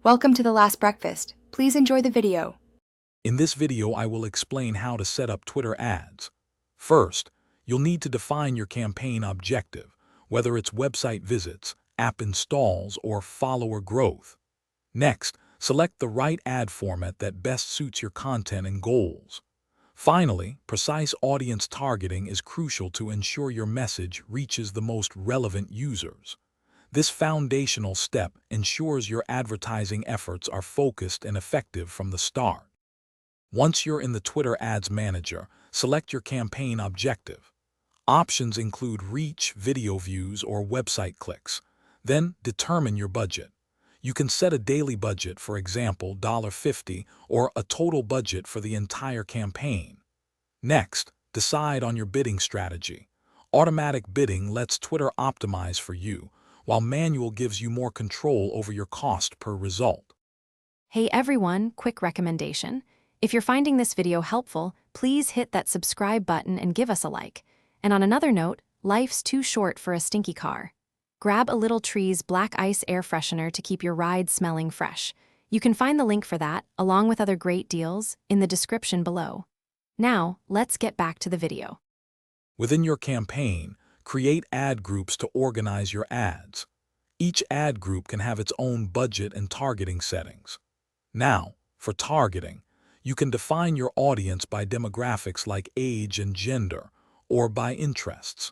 Welcome to The Last Breakfast. Please enjoy the video. In this video, I will explain how to set up Twitter ads. First, you'll need to define your campaign objective, whether it's website visits, app installs, or follower growth. Next, select the right ad format that best suits your content and goals. Finally, precise audience targeting is crucial to ensure your message reaches the most relevant users. This foundational step ensures your advertising efforts are focused and effective from the start. Once you're in the Twitter Ads Manager, select your campaign objective. Options include reach, video views, or website clicks. Then, determine your budget. You can set a daily budget, for example, $50, or a total budget for the entire campaign. Next, decide on your bidding strategy. Automatic bidding lets Twitter optimize for you, while manual gives you more control over your cost per result. Hey everyone, quick recommendation. If you're finding this video helpful, please hit that subscribe button and give us a like. And on another note, life's too short for a stinky car. Grab a Little Tree's Black Ice air freshener to keep your ride smelling fresh. You can find the link for that, along with other great deals, in the description below. Now, let's get back to the video. Within your campaign, create ad groups to organize your ads. Each ad group can have its own budget and targeting settings. Now, for targeting, you can define your audience by demographics like age and gender, or by interests.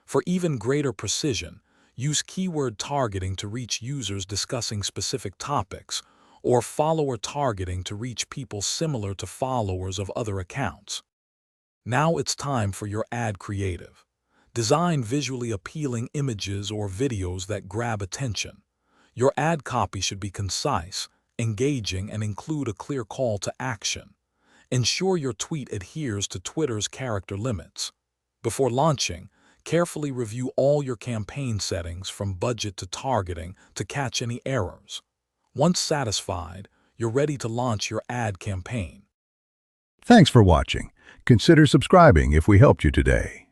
For even greater precision, use keyword targeting to reach users discussing specific topics, or follower targeting to reach people similar to followers of other accounts. Now it's time for your ad creative. Design visually appealing images or videos that grab attention. Your ad copy should be concise, engaging, and include a clear call to action. Ensure your tweet adheres to Twitter's character limits. Before launching, carefully review all your campaign settings from budget to targeting to catch any errors. Once satisfied, you're ready to launch your ad campaign. Thanks for watching. Consider subscribing if we helped you today.